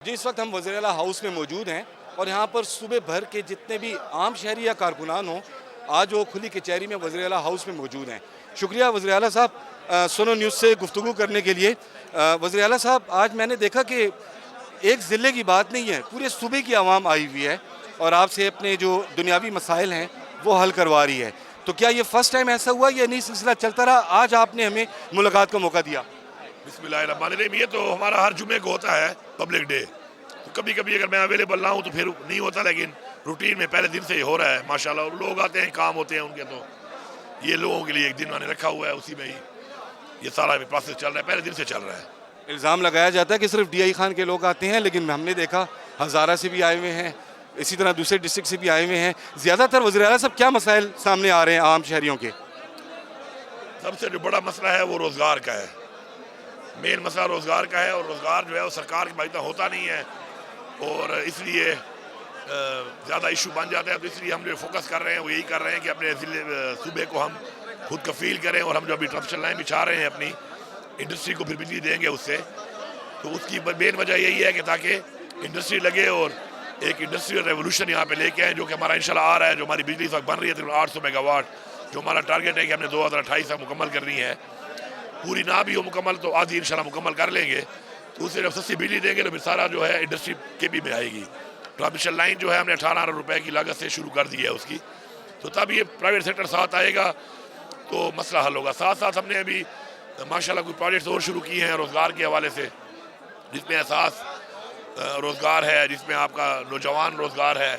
जी, इस वक्त हम वज़ीर आला हाउस में मौजूद हैं और यहाँ पर सुबह भर के जितने भी आम शहरी या कारकुनान हों, आज वो खुली कचहरी में वज़ीर आला हाउस में मौजूद हैं। शुक्रिया वज़ीर आला साहब, सोनो न्यूज़ से गुफ्तगू करने के लिए। वज़ीर आला साहब, आज मैंने देखा कि एक ज़िले की बात नहीं है, पूरे सूबे की आवाम आई हुई है और आपसे अपने जो दुनियावी मसाइल हैं वो हल करवा रही है। तो क्या ये फ़र्स्ट टाइम ऐसा हुआ या नहीं सिलसिला चलता रहा, आज आपने हमें मुलाकात का मौका दिया? बिस्मिल्लाहिर्रहमानिर्रहीम। ये तो हमारा हर जुमे को होता है पब्लिक डे। तो कभी कभी अगर मैं अवेलेबल ना हूँ तो फिर नहीं होता, लेकिन रूटीन में पहले दिन से ही हो रहा है माशाल्लाह। और लोग आते हैं, काम होते हैं उनके, तो ये लोगों के लिए एक दिन मैंने रखा हुआ है, उसी में ही ये सारा प्रोसेस चल रहा है, पहले दिन से चल रहा है। इल्ज़ाम लगाया जाता है कि सिर्फ DI खान के लोग आते हैं, लेकिन हमने देखा हज़ारा से भी आए हुए हैं, इसी तरह दूसरे डिस्ट्रिक्ट से भी आए हुए हैं। ज़्यादातर वज़ीर आला साहब क्या मसाइल सामने आ रहे हैं आम शहरियों के? सबसे जो बड़ा मसला है वो रोज़गार का है। मेन मसला रोज़गार का है, और रोज़गार जो है वो सरकार की बात होता नहीं है, और इसलिए ज़्यादा इशू बन जाता है। तो इसलिए हम जो फोकस कर रहे हैं वो यही कर रहे हैं कि अपने ज़िले सूबे को हम खुद कफ़ील करें, और हम जो अभी ट्रांसमिशन लाइन बिछा रहे हैं अपनी इंडस्ट्री को फिर बिजली देंगे उससे। तो उसकी मेन वजह यही है कि ताकि इंडस्ट्री लगे और एक इंडस्ट्रियल रेवोल्यूशन यहाँ पे लेके आए, जो कि हमारा इंशाल्लाह आ रहा है। जो हमारी बिजली इस वक्त बन रही है तकरीबन 800 मेगावाट, जो हमारा टारगेट है कि हमने 2028 तक मुकम्मल करनी है। पूरी ना भी हो मुकम्मल तो आधी इंशाल्लाह मुकम्मल कर लेंगे। तो उससे जब सस्ती बिजली देंगे तो फिर सारा जो है इंडस्ट्री के भी में आएगी। ट्रांसमिशन लाइन जो है हमने 18 अरब रुपए की लागत से शुरू कर दी है उसकी, तो तब ये प्राइवेट सेक्टर साथ आएगा तो मसला हल होगा। साथ साथ हमने अभी माशाल्लाह कुछ प्रोजेक्ट्स और शुरू किए हैं रोज़गार के हवाले से, जिसमें एहसास रोज़गार है, जिसमें आपका नौजवान रोज़गार है,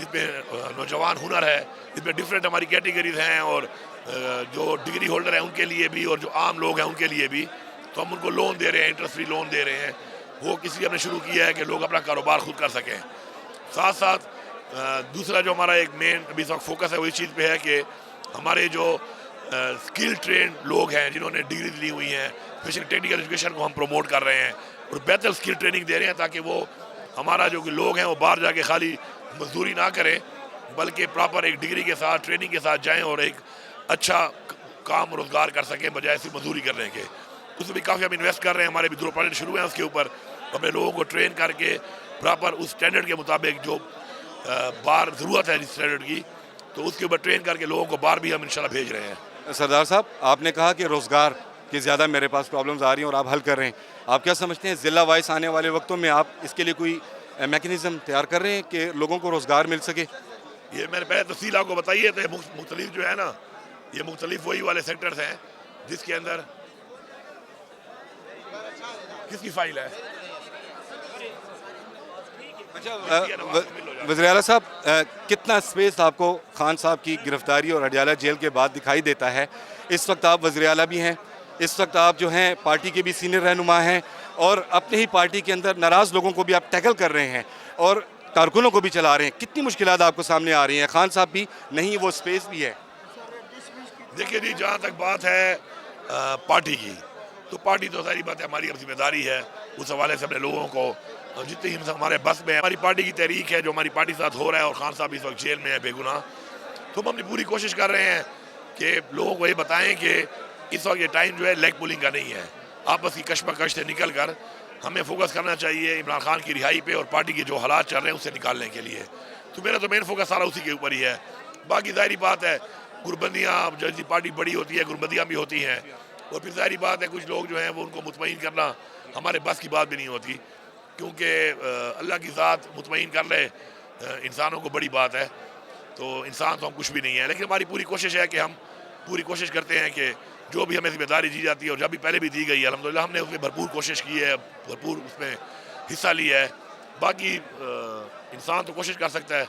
जिसमें नौजवान हुनर है, जिसमें डिफरेंट हमारी कैटेगरीज हैं, और जो डिग्री होल्डर हैं उनके लिए भी और जो आम लोग हैं उनके लिए भी। तो हम उनको लोन दे रहे हैं, इंटरेस्ट फ्री लोन दे रहे हैं। वो किसी हमने शुरू किया है कि लोग अपना कारोबार खुद कर सकें। साथ साथ दूसरा जो हमारा एक मेन अभी तक फोकस है वो इस चीज़ पे है कि हमारे जो स्किल ट्रेन लोग हैं जिन्होंने डिग्री ली हुई हैं, स्पेशल टेक्निकल एजुकेशन को हम प्रमोट कर रहे हैं और बेहतर स्किल ट्रेनिंग दे रहे हैं, ताकि वो हमारा जो लोग हैं वो बाहर जाके खाली मजदूरी ना करें, बल्कि प्रॉपर एक डिग्री के साथ ट्रेनिंग के साथ जाएँ और एक अच्छा काम रोज़गार कर सकें बजाय सिर्फ मजदूरी करने के। उसमें भी काफ़ी हम इन्वेस्ट कर रहे हैं। हमारे भी 2 प्रोजेक्ट शुरू हैं उसके ऊपर, अपने लोगों को ट्रेन करके प्रॉपर उस स्टैंडर्ड के मुताबिक जो बाहर ज़रूरत है जिस स्टैंडर्ड की, तो उसके ऊपर ट्रेन करके लोगों को बाहर भी हम इंशाल्लाह भेज रहे हैं। सरदार साहब, आपने कहा कि रोज़गार की ज़्यादा मेरे पास प्रॉब्लम्स आ रही हैं और आप हल कर रहे हैं। आप क्या समझते हैं ज़िला वाइज आने वाले वक्तों में आप इसके लिए कोई मैकेनिज़्म तैयार कर रहे हैं कि लोगों को रोज़गार मिल सके? ये मैंने पहले तफसील आपको बताई है। तो मुख्तलिफ जो है ना, ये मुख्तलिफ वही वाले सेक्टर्स हैं जिसके अंदर किसकी फाइल है। अच्छा वज़ीर आला साहब, कितना स्पेस आपको खान साहब की गिरफ्तारी और अडयाला जेल के बाद दिखाई देता है? इस वक्त आप वज़ीर आला भी हैं, इस वक्त आप जो हैं पार्टी के भी सीनियर रहनुमा हैं और अपने ही पार्टी के अंदर नाराज़ लोगों को भी आप टैकल कर रहे हैं और कारकुनों को भी चला रहे हैं। कितनी मुश्किलात आपको सामने आ रही हैं? खान साहब भी नहीं, वो स्पेस भी है। देखिए जी, जहाँ तक बात है पार्टी की, तो पार्टी तो सारी बात है, हमारी अब जिम्मेदारी है उस हवाले से अपने लोगों को जितनी हिम्मत हमारे बस में है। हमारी पार्टी की तहरीक है जो हमारी पार्टी साथ हो रहा है, और खान साहब इस वक्त जेल में है बेगुनाह। तो हम अपनी पूरी कोशिश कर रहे हैं कि लोगों को ये बताएं कि इस वक्त ये टाइम जो है लेग पुलिंग का नहीं है। आपस की कशमकश से निकल कर हमें फोकस करना चाहिए इमरान खान की रिहाई पे और पार्टी के जो हालात चल रहे हैं उससे निकालने के लिए। तो मेरा तो मेन फोकस सारा उसी के ऊपर ही है। बाकी ज़ाहिर बात है, गुरबंदियाँ जैसी पार्टी बड़ी होती है, गुरबंदियाँ भी होती हैं, और फिर ज़ाहिर बात है कुछ लोग जो हैं वो उनको मुतमईन करना हमारे बस की बात भी नहीं होती, क्योंकि अल्लाह की ज़ात मुतमईन कर ले इंसानों को बड़ी बात है। तो इंसान तो हम कुछ भी नहीं है, लेकिन हमारी पूरी कोशिश है कि हम पूरी कोशिश करते हैं कि जो भी हमें जिम्मेदारी दी जाती है, और जब भी पहले भी दी गई है अल्हम्दुलिल्लाह हमने उसमें भरपूर कोशिश की है, भरपूर उसमें हिस्सा लिया है। बाकी इंसान तो कोशिश कर सकता है,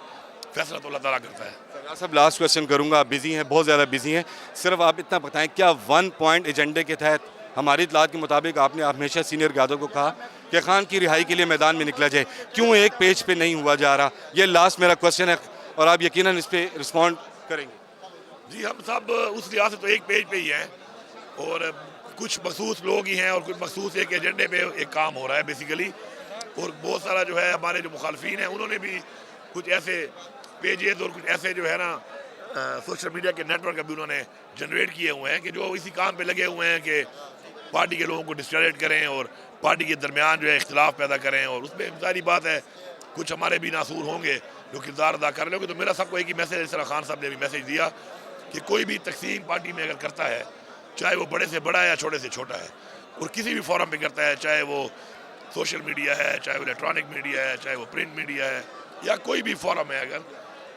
फैसला तो अल्लाह ताला करता है। सरदार साहब, लास्ट क्वेश्चन करूँगा, आप बिज़ी हैं, बहुत ज़्यादा बिज़ी हैं, सिर्फ आप इतना बताएं क्या 1 पॉइंट एजेंडे के तहत हमारी इत्तलात के मुताबिक आपने हमेशा सीनियर क़यादत को कहा कि खान की रिहाई के लिए मैदान में निकला जाए, क्यों एक पेज पे नहीं हुआ जा रहा? ये लास्ट मेरा क्वेश्चन है और आप यकीनन इस पर रिस्पॉन्ड करेंगे। जी, हम सब उस लिहाज से तो एक पेज पे ही हैं, और कुछ मखसूस लोग ही हैं और कुछ मखसूस एक एजेंडे पे एक काम हो रहा है बेसिकली। और बहुत सारा जो है हमारे जो मुखालफीन हैं उन्होंने भी कुछ ऐसे पेजेस और कुछ ऐसे जो है ना सोशल मीडिया के नेटवर्क अभी उन्होंने जनरेट किए हुए हैं कि जो इसी काम पे लगे हुए हैं कि पार्टी के लोगों को डिस्क्रेडिट करें और पार्टी के दरमियान जो है इख्तिलाफ पैदा करें, और उसमें जारी बात है कुछ हमारे भी नासूर होंगे जो किरदार अदा कर रहे होंगे। तो मेरा सबको एक ही मैसेज, इस तरह खान साहब ने भी मैसेज दिया कि कोई भी तकसीम पार्टी में अगर करता है, चाहे वो बड़े से बड़ा है या छोटे से छोटा है, और किसी भी फोरम पे करता है, चाहे वो सोशल मीडिया है, चाहे वो इलेक्ट्रॉनिक मीडिया है, चाहे वो प्रिंट मीडिया है, या कोई भी फोरम है अगर,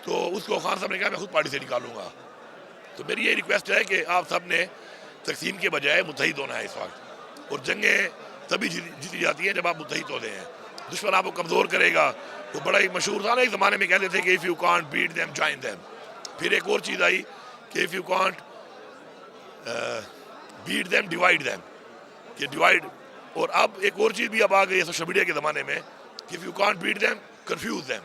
तो उसको खान साहब ने कहा मैं खुद पार्टी से निकालूंगा। तो मेरी ये रिक्वेस्ट है कि आप सब ने तकसीम के बजाय मुत्तहिद होना है इस वक्त, और जंगें तभी जीती जाती हैं जब आप मुत्तहिद होते हैं। दुश्मन आपको कमज़ोर करेगा। तो बड़ा एक मशहूर था ना, एक ज़माने में कहते थे कि if you can't beat them join them. फिर एक और चीज़ आई कि if you can't beat them divide them, कि डिवाइड। और अब एक और चीज़ भी अब आ गई है सोशल मीडिया के ज़माने में कि if you can't beat them confuse them.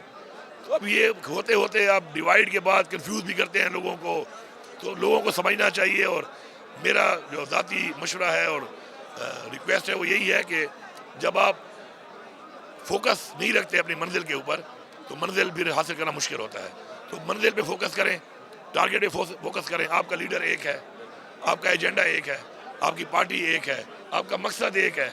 तो अब ये होते होते अब डिवाइड के बाद कन्फ्यूज़ भी करते हैं लोगों को। तो लोगों को समझना चाहिए, और मेरा जो ज़ाती मशवरा है और रिक्वेस्ट है वो यही है कि जब आप फोकस नहीं रखते अपनी मंजिल के ऊपर, तो मंजिल फिर हासिल करना मुश्किल होता है। तो मंजिल पे फोकस करें, टारगेट पे फोकस करें। आपका लीडर एक है, आपका एजेंडा एक है, आपकी पार्टी एक है, आपका मकसद एक है।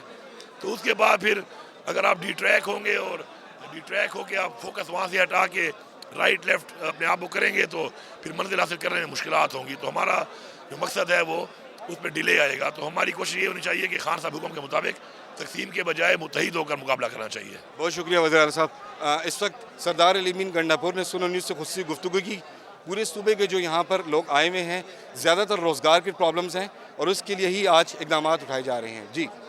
तो उसके बाद फिर अगर आप डिट्रैक होंगे और डिट्रैक होकर आप फोकस वहाँ से हटा के राइट लेफ्ट अपने आप को करेंगे, तो फिर मंजिल हासिल करने में मुश्किलात होंगी। तो हमारा जो मकसद है वो उसमें डिले आएगा। तो हमारी कोशिश ये होनी चाहिए कि खान साहब हुक्म के मुताबिक तकसीम के बजाय मुत्तहिद होकर मुकाबला करना चाहिए। बहुत शुक्रिया वज़ीर आला साहब। इस वक्त सरदार अली अमीन गंडापुर ने सुनो न्यूज़ से खुद गुफ्तगू की। पूरे सूबे के जो यहाँ पर लोग आए हुए हैं, ज़्यादातर रोज़गार की प्रॉब्लम्स हैं, और उसके लिए ही आज इक़दामात उठाए जा रहे हैं। जी।